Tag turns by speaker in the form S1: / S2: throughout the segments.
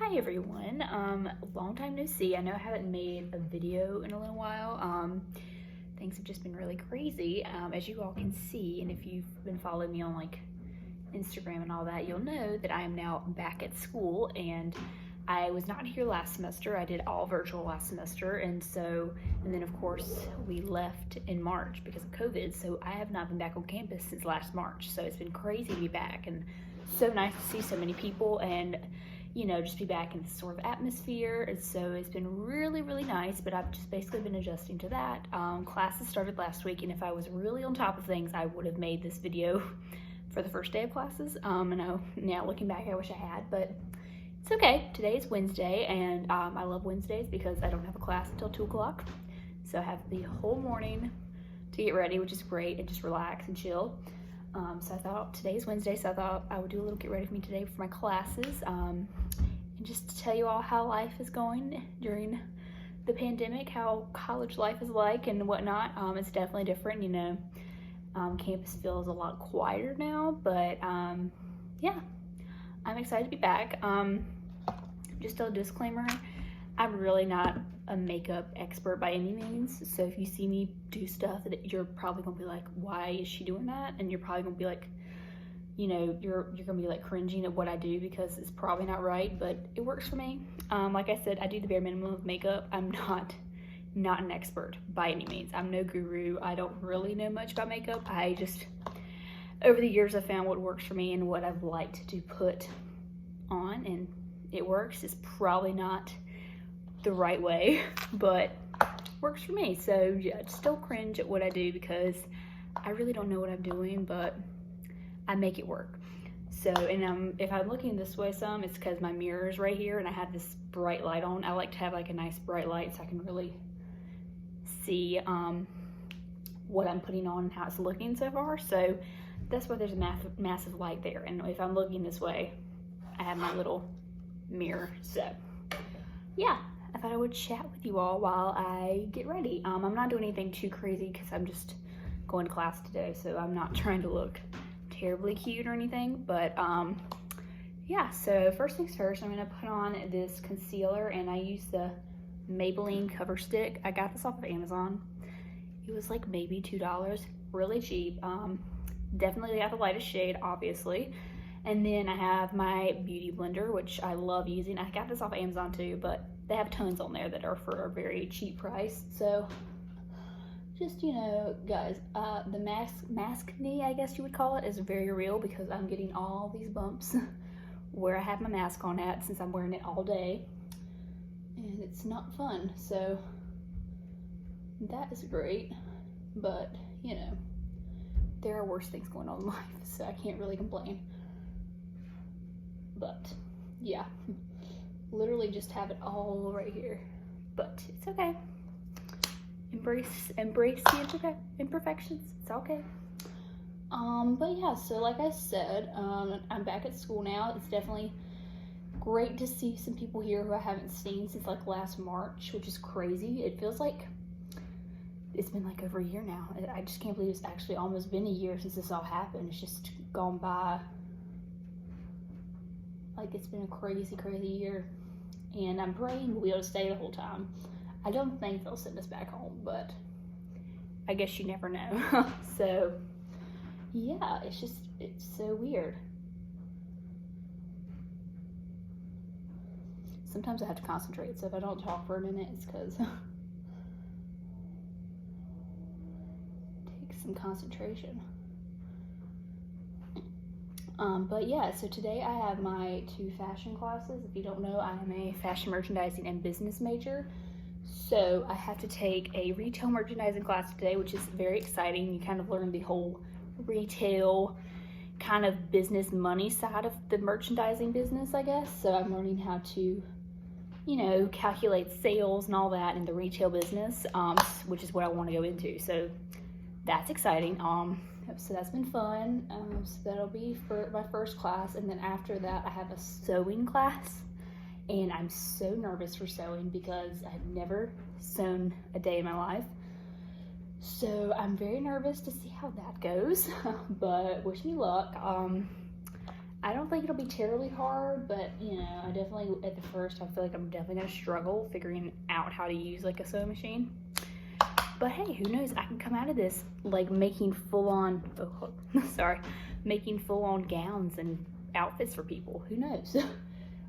S1: Hi everyone, long time no see. I know I haven't made a video in a little while. Things have just been really crazy, as you all can see, and if you've been following me on like Instagram and all that, you'll know that I am now back at school, and I was not here last semester. I did all virtual last semester, and then of course we left in March because of COVID, so I have not been back on campus since last March, so it's been crazy to be back, and so nice to see so many people, and just be back in this sort of atmosphere. And so it's been really, really nice, but I've just basically been adjusting to that. Classes started last week, and if I was really on top of things, I would have made this video for the first day of classes. I know now looking back, I wish I had, but it's okay. Today is Wednesday, and I love Wednesdays because I don't have a class until 2 o'clock. So I have the whole morning to get ready, which is great, and just relax and chill. So I thought today's Wednesday, so I thought I would do a little get ready for me today for my classes, and just to tell you all how life is going during the pandemic, how college life is like and whatnot. It's definitely different, campus feels a lot quieter now, but yeah, I'm excited to be back. Just a disclaimer, I'm really not a makeup expert by any means, so if you see me do stuff that you're probably gonna be like, why is she doing that? And you're probably gonna be like, you're gonna be like cringing at what I do because it's probably not right, but it works for me. Like I said, I do the bare minimum of makeup. I'm not an expert by any means. I'm no guru. I don't really know much about makeup. I just, over the years, I found what works for me and what I've liked to put on, and it works. It's probably not the right way, but works for me. So yeah, still cringe at what I do because I really don't know what I'm doing, but I make it work. So, and if I'm looking this way some, it's because my mirror is right here and I have this bright light on. I like to have like a nice bright light so I can really see what I'm putting on and how it's looking so far. So that's why there's a massive light there. And if I'm looking this way, I have my little mirror. So yeah, I thought I would chat with you all while I get ready. I'm not doing anything too crazy because I'm just going to class today, so I'm not trying to look terribly cute or anything, but yeah, so first things first, I'm gonna put on this concealer, and I use the Maybelline Cover Stick. I got this off of Amazon. It was like maybe $2, really cheap. Definitely got the lightest shade, obviously. And then I have my beauty blender, which I love using. I got this off Amazon too, but they have tons on there that are for a very cheap price. So just, guys, the mask knee, I guess you would call it, is very real because I'm getting all these bumps where I have my mask on at since I'm wearing it all day, and it's not fun. So that is great, but there are worse things going on in life, so I can't really complain. But yeah, literally just have it all right here, but it's okay. Embrace the imperfections. It's okay. But yeah, so like I said, I'm back at school now. It's definitely great to see some people here who I haven't seen since like last March, which is crazy. It feels like it's been like over a year now. I just can't believe it's actually almost been a year since this all happened. It's just gone by like it's been a crazy year, and I'm praying we'll be able to stay the whole time. I don't think they'll send us back home, but I guess you never know. So yeah, it's so weird. Sometimes I have to concentrate, so if I don't talk for a minute, it's because it takes some concentration. But yeah, so today I have my 2 fashion classes. If you don't know, I am a fashion merchandising and business major. So I have to take a retail merchandising class today, which is very exciting. You kind of learn the whole retail kind of business money side of the merchandising business, I guess. So I'm learning how to, calculate sales and all that in the retail business, which is what I want to go into. So that's exciting. So that's been fun. So that'll be for my first class. And then after that, I have a sewing class. And I'm so nervous for sewing because I've never sewn a day in my life. So I'm very nervous to see how that goes, but wish me luck. I don't think it'll be terribly hard, but you know, I definitely, at the first, I feel like I'm definitely gonna struggle figuring out how to use like a sewing machine. But hey, who knows? I can come out of this like making full-on, making full-on gowns and outfits for people. Who knows?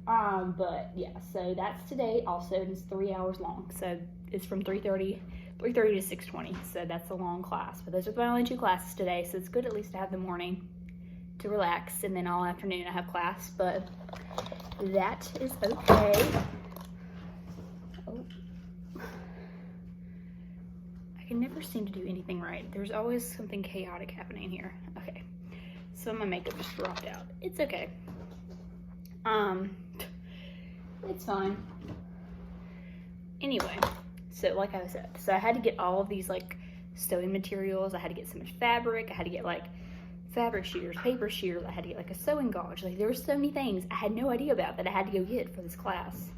S1: But yeah, so that's today also, and it's 3 hours long. So it's from 3:30 to 6:20. So that's a long class. But those are my only 2 classes today. So it's good at least to have the morning to relax, and then all afternoon I have class. But that is okay. Oh. I can never seem to do anything right. There's always something chaotic happening here. Okay. So my makeup just dropped out. It's okay. It's fine. Anyway, so like I said, so I had to get all of these like sewing materials. I had to get so much fabric. I had to get like fabric shears, paper shears. I had to get like a sewing gauge. Like there were so many things I had no idea about that I had to go get for this class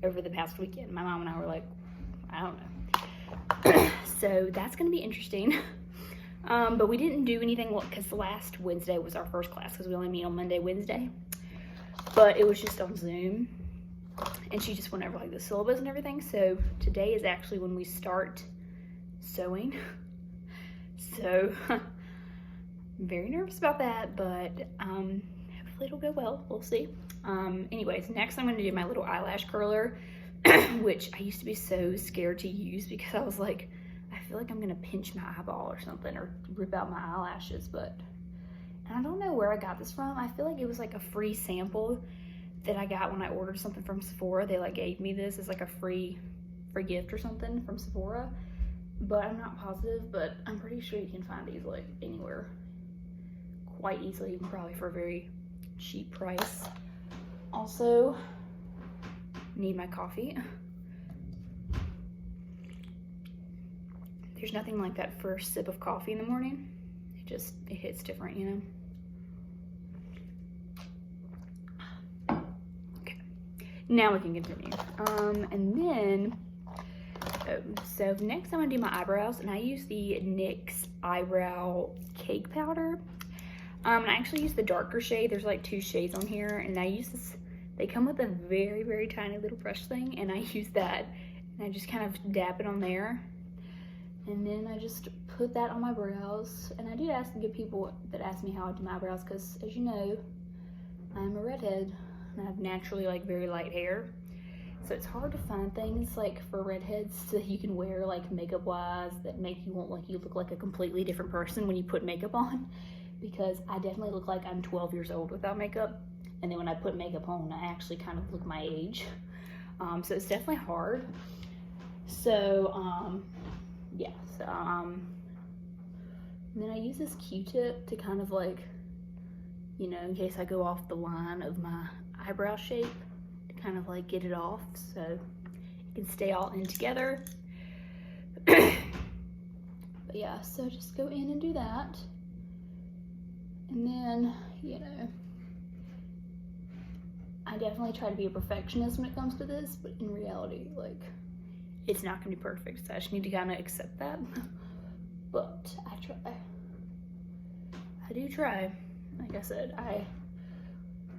S1: over the past weekend. My mom and I were like, I don't know. So that's gonna be interesting. But we didn't do anything because last Wednesday was our first class because we only meet on Monday, Wednesday. But it was just on Zoom, and she just went over like the syllabus and everything. So today is actually when we start sewing. So I'm very nervous about that, but hopefully it'll go well. We'll see. Anyways, next I'm going to do my little eyelash curler, which I used to be so scared to use because I was like, I feel like I'm going to pinch my eyeball or something or rip out my eyelashes, but and I don't know where I got this from. I feel like it was like a free sample that I got when I ordered something from Sephora. They like gave me this as like a free gift or something from Sephora, but I'm not positive, but I'm pretty sure you can find these like anywhere quite easily, probably for a very cheap price. Also, need my coffee. There's nothing like that first sip of coffee in the morning. It hits different, you know? Okay, now we can continue. And then, so next I'm gonna do my eyebrows, and I use the NYX eyebrow cake powder. And I actually use the darker shade. There's like 2 shades on here, and I use this, they come with a very, very tiny little brush thing, and I use that, and I just kind of dab it on there. And then I just put that on my brows. And I do get people that ask me how I do my eyebrows, because as you know, I'm a redhead and I have naturally like very light hair. So it's hard to find things like for redheads that you can wear like makeup wise that make you look like a completely different person when you put makeup on, because I definitely look like I'm 12 years old without makeup. And then when I put makeup on, I actually kind of look my age. So it's definitely hard. So, yeah, so, and then I use this Q-tip to kind of like, you know, in case I go off the line of my eyebrow shape, to kind of like get it off so it can stay all in together. But yeah, so just go in and do that. And then, you know, I definitely try to be a perfectionist when it comes to this, but in reality, like, it's not gonna be perfect, so I just need to kind of accept that. But I try. I do try. Like I said, I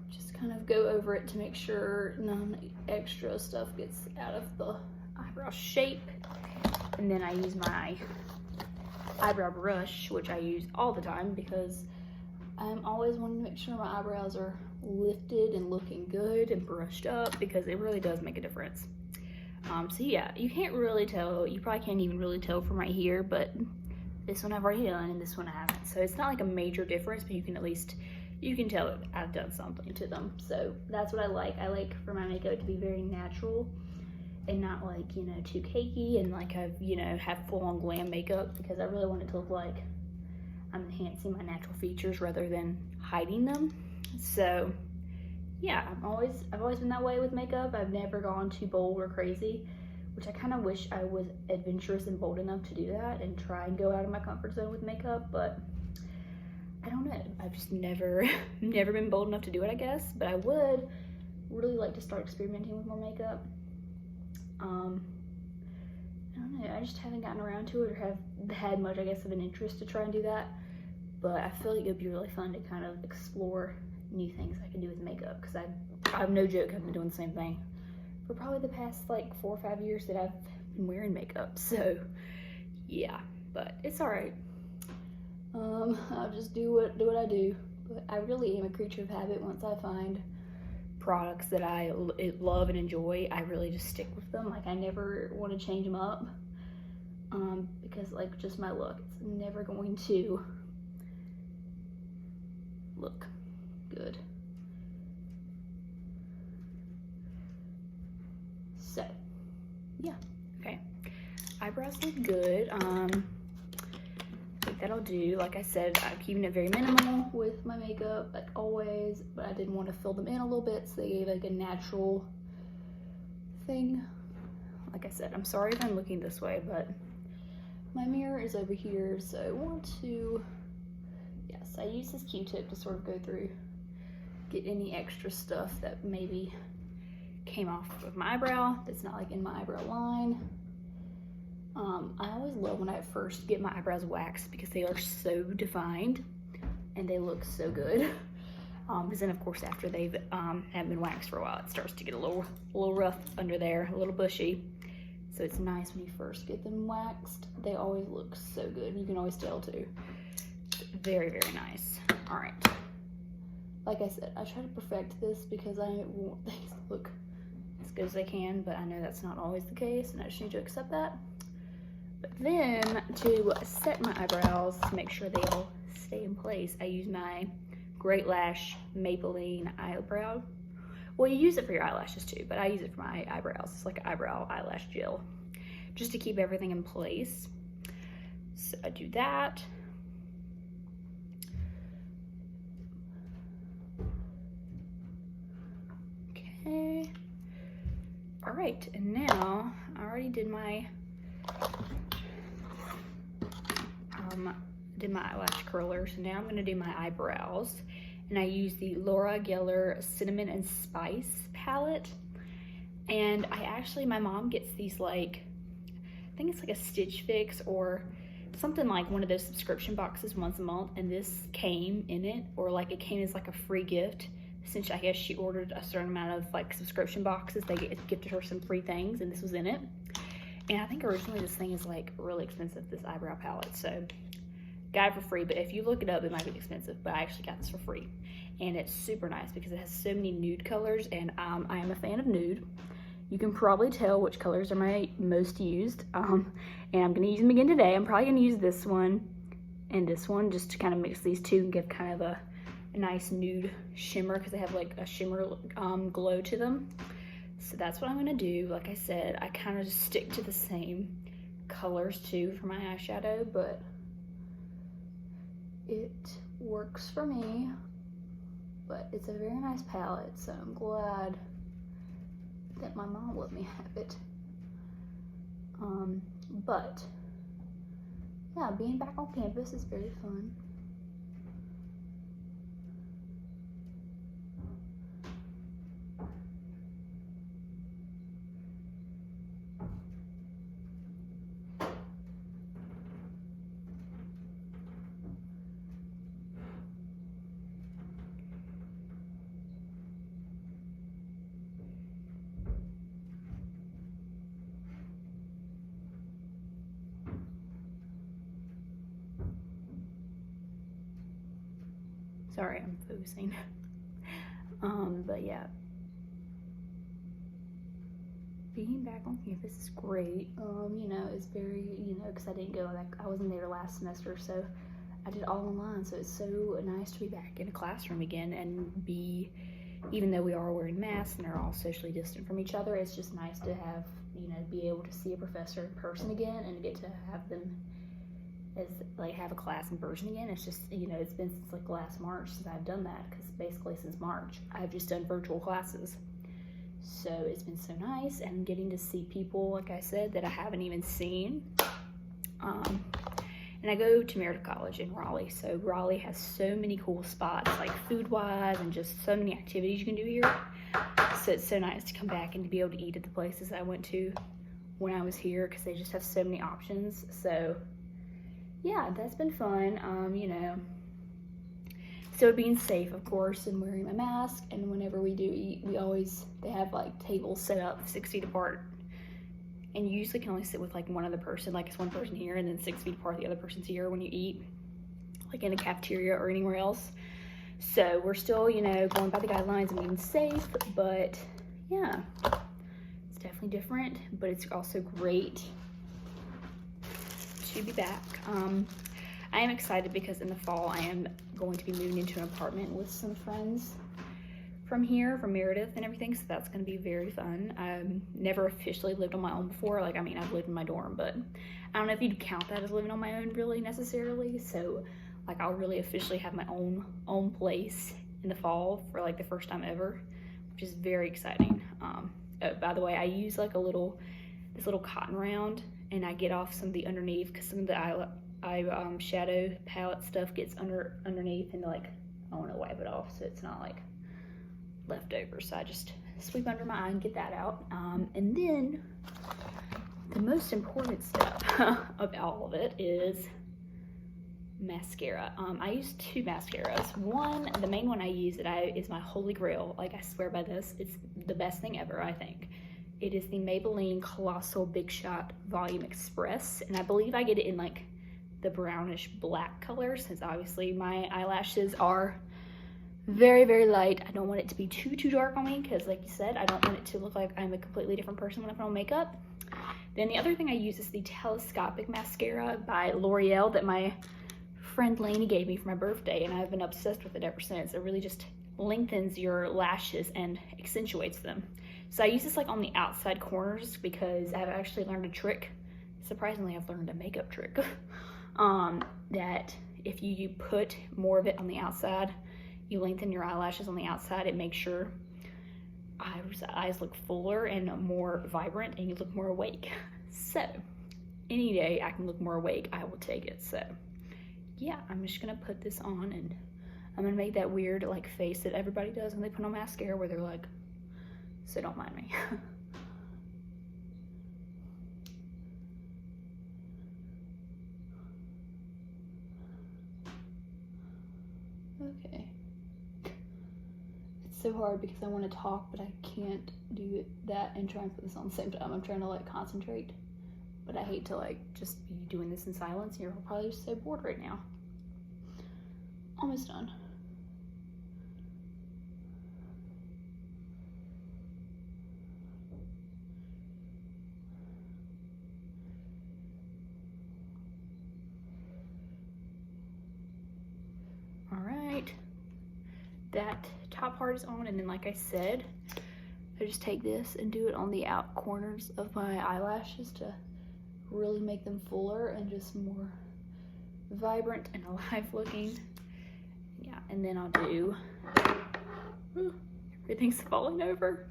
S1: just kind of go over it to make sure none extra stuff gets out of the eyebrow shape. And then I use my eyebrow brush, which I use all the time because I'm always wanting to make sure my eyebrows are lifted and looking good and brushed up, because it really does make a difference. So yeah, you can't really tell, you probably can't even really tell from right here, but this one I've already done and this one I haven't. So it's not like a major difference, but you can at least, you can tell I've done something to them. So that's what I like. I like for my makeup to be very natural and not like, you know, too cakey and like I've, you know, have full on glam makeup, because I really want it to look like I'm enhancing my natural features rather than hiding them. So yeah, I've always been that way with makeup. I've never gone too bold or crazy, which I kind of wish I was adventurous and bold enough to do that and try and go out of my comfort zone with makeup, but I don't know. I've just never been bold enough to do it, I guess. But I would really like to start experimenting with more makeup. I don't know, I just haven't gotten around to it or have had much, I guess, of an interest to try and do that. But I feel like it'd be really fun to kind of explore new things I can do with makeup, because I've no joke, I've been doing the same thing for probably the past like 4 or 5 years that I've been wearing makeup. So yeah, but it's all right. I'll just do what I do. But I really am a creature of habit. Once I find products that I love and enjoy, I really just stick with them. Like, I never want to change them up, because like, just my look, it's never going to look good. So yeah, okay, eyebrows look good. I think that'll do. Like I said, I'm keeping it very minimal with my makeup, like always, but I did want to fill them in a little bit, so they gave like a natural thing. Like I said, I'm sorry if I'm looking this way, but my mirror is over here, so I want to, yes, I use this Q-tip to sort of go through, get any extra stuff that maybe came off of my eyebrow that's not like in my eyebrow line. I always love when I first get my eyebrows waxed, because they are so defined and they look so good. Because then of course after they've have been waxed for a while, it starts to get a little rough under there, a little bushy. So it's nice when you first get them waxed. They always look so good. You can always tell too. Very, very nice. All right. Like I said, I try to perfect this because I want things to look as good as they can, but I know that's not always the case, and I just need to accept that. But then to set my eyebrows, to make sure they all stay in place, I use my Great Lash Maybelline eyebrow. Well, you use it for your eyelashes too, but I use it for my eyebrows. It's like an eyebrow eyelash gel, just to keep everything in place. So I do that. Okay. All right, and now I already did my eyelash curler, so now I'm gonna do my eyebrows, and I use the Laura Geller Cinnamon and Spice palette. And my mom gets these, like, I think it's like a Stitch Fix or something, like one of those subscription boxes once a month, and this came in it, or like it came as like a free gift. Since I guess she ordered a certain amount of like subscription boxes, they gifted her some free things, and this was in it. And I think originally this thing is like really expensive, this eyebrow palette. So got it for free, but if you look it up, it might be expensive, but I actually got this for free. And it's super nice because it has so many nude colors, and I am a fan of nude. You can probably tell which colors are my most used. And I'm gonna use them again today. I'm probably gonna use this one and this one just to kind of mix these two and give kind of a nice nude shimmer, because they have like a shimmer glow to them. So that's what I'm gonna do. Like I said, I kind of just stick to the same colors too for my eyeshadow, but it works for me. But it's a very nice palette, so I'm glad that my mom let me have it. But yeah, being back on campus is very fun. Sorry, I'm focusing. But yeah, being back on campus is great. You know, it's very, you know, because I didn't go, like, I wasn't there last semester, so I did all online. So it's so nice to be back in a classroom again and even though we are wearing masks and are all socially distant from each other, it's just nice to have, you know, be able to see a professor in person again and get to have them have a class in person again. It's just, you know, it's been since like last March since I've done that, because basically since March I've just done virtual classes. So it's been so nice, and getting to see people, like I said, that I haven't even seen. And I go to Meredith College in Raleigh, so Raleigh has so many cool spots, like food-wise, and just so many activities you can do here. So it's so nice to come back and to be able to eat at the places I went to when I was here, because they just have so many options. So yeah, that's been fun. You know, still being safe, of course, and wearing my mask. And whenever we do eat, they have like tables set up 6 feet apart. And you usually can only sit with like one other person, like it's one person here and then 6 feet apart, the other person's here when you eat, like in a cafeteria or anywhere else. So we're still, you know, going by the guidelines and being safe, but yeah, it's definitely different, but it's also great to be back. I am excited because in the fall I am going to be moving into an apartment with some friends from here, from Meredith and everything, so that's going to be very fun. I've never officially lived on my own before. Like, I mean, I've lived in my dorm, but I don't know if you'd count that as living on my own really necessarily. So like, I'll really officially have my own place in the fall for like the first time ever, which is very exciting. Oh, by the way, I use like this little cotton round, and I get off some of the underneath because some of the eye shadow palette stuff gets underneath, and like I want to wipe it off so it's not like leftovers. So I just sweep under my eye and get that out. And then the most important step of all of it is mascara. I use 2 mascaras. One, the main one I use is my holy grail. Like, I swear by this. It's the best thing ever, I think. It is the Maybelline Colossal Big Shot Volume Express, and I believe I get it in like the brownish black color, since obviously my eyelashes are very, very light. I don't want it to be too dark on me because, like you said, I don't want it to look like I'm a completely different person when I put on makeup. Then the other thing I use is the Telescopic Mascara by L'Oreal that my friend Lainey gave me for my birthday, and I've been obsessed with it ever since. It really just lengthens your lashes and accentuates them. So I use this like on the outside corners because I've actually learned a trick. Surprisingly, I've learned a makeup trick. That if you put more of it on the outside, you lengthen your eyelashes on the outside, it makes your eyes look fuller and more vibrant, and you look more awake. So any day I can look more awake, I will take it. So yeah, I'm just gonna put this on, and I'm gonna make that weird like face that everybody does when they put on mascara where they're like, so don't mind me. Okay. It's so hard because I want to talk, but I can't do that and try and put this on the same time. I'm trying to like concentrate, but I hate to like just be doing this in silence. You're probably just so bored right now. Almost done. All right, that top part is on, and then like I said, I just take this and do it on the out corners of my eyelashes to really make them fuller and just more vibrant and alive looking. Yeah, and then I'll do, everything's falling over.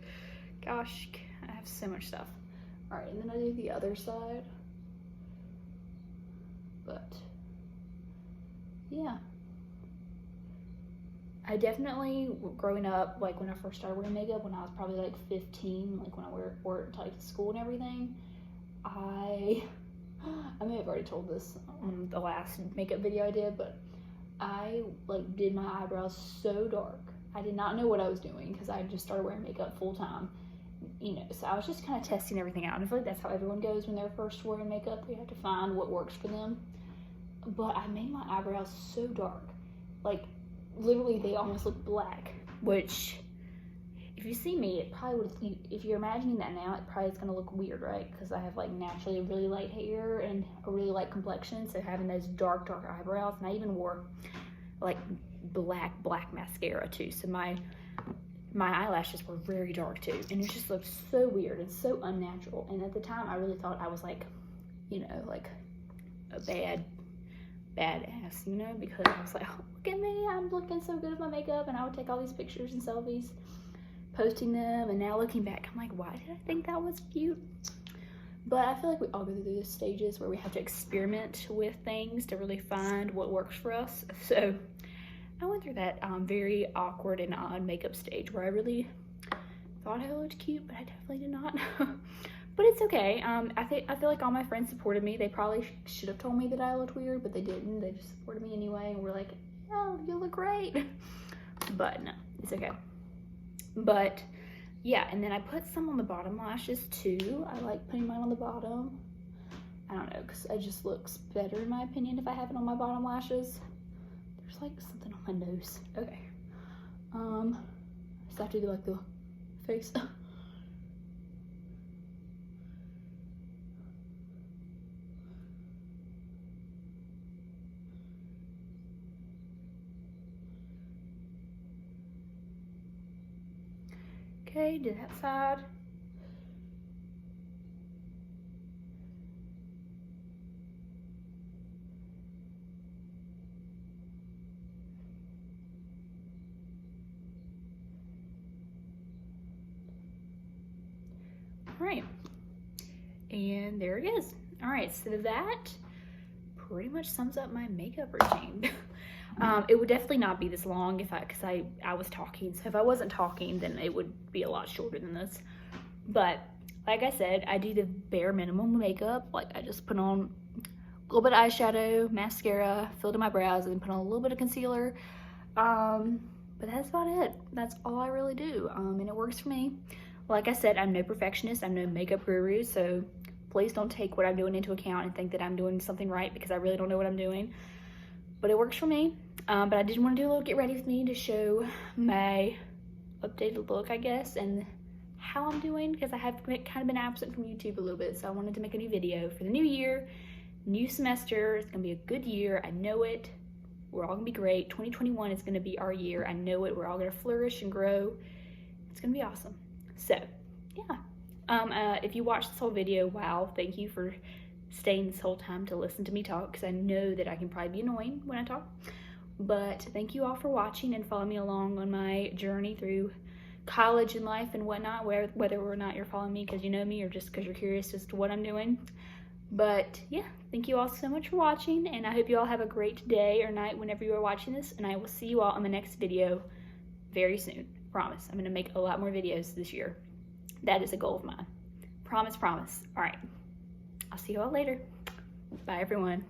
S1: Gosh, I have so much stuff. All right, and then I do the other side. But yeah. I definitely, growing up, like when I first started wearing makeup, when I was probably like 15, like when I wore it to like school and everything, I may have already told this on the last makeup video I did, but I like did my eyebrows so dark. I did not know what I was doing because I just started wearing makeup full time, you know, so I was just kind of testing everything out. And I feel like that's how everyone goes when they're first wearing makeup. They have to find what works for them. But I made my eyebrows so dark, like literally they almost look black, which if you see me, it probably would, if you're imagining that now, it probably is going to look weird, right? Because I have like naturally really light hair and a really light complexion, so having those dark eyebrows, and I even wore like black mascara too, so my eyelashes were very dark too, and it just looked so weird and so unnatural. And at the time I really thought I was like, you know, like a badass, you know, because I was like, oh, look at me, I'm looking so good with my makeup, and I would take all these pictures and selfies, posting them, and now looking back, I'm like, why did I think that was cute? But I feel like we all go through these stages where we have to experiment with things to really find what works for us. So I went through that very awkward and odd makeup stage where I really thought I looked cute, but I definitely did not. But it's okay. I feel like all my friends supported me. They probably should have told me that I looked weird, but they didn't. They just supported me anyway, and were like, oh, you look great. But no, it's okay. But yeah, and then I put some on the bottom lashes too. I like putting mine on the bottom. I don't know, because it just looks better in my opinion if I have it on my bottom lashes. There's like something on my nose. Okay. So I have to do like the face. Okay, do that side. All right, and there it is. All right, so that pretty much sums up my makeup routine. It would definitely not be this long because I was talking. So if I wasn't talking, then it would be a lot shorter than this. But like I said, I do the bare minimum makeup. Like I just put on a little bit of eyeshadow, mascara, filled in my brows, and put on a little bit of concealer. But that's about it. That's all I really do. And it works for me. Like I said, I'm no perfectionist. I'm no makeup guru. So please don't take what I'm doing into account and think that I'm doing something right, because I really don't know what I'm doing. But it works for me. But I did want to do a little get ready with me to show my updated look, I guess, and how I'm doing, because I have kind of been absent from YouTube a little bit. So I wanted to make a new video for the new year, new semester. It's going to be a good year. I know it. We're all going to be great. 2021 is going to be our year. I know it. We're all going to flourish and grow. It's going to be awesome. So, yeah. If you watched this whole video, wow, thank you for staying this whole time to listen to me talk, because I know that I can probably be annoying when I talk. But thank you all for watching and following me along on my journey through college and life and whatnot, whether or not you're following me because you know me or just because you're curious as to what I'm doing. But yeah, thank you all so much for watching, and I hope you all have a great day or night whenever you are watching this, and I will see you all in the next video very soon. Promise. I'm going to make a lot more videos this year. That is a goal of mine. Promise, promise. All right. I'll see you all later. Bye, everyone.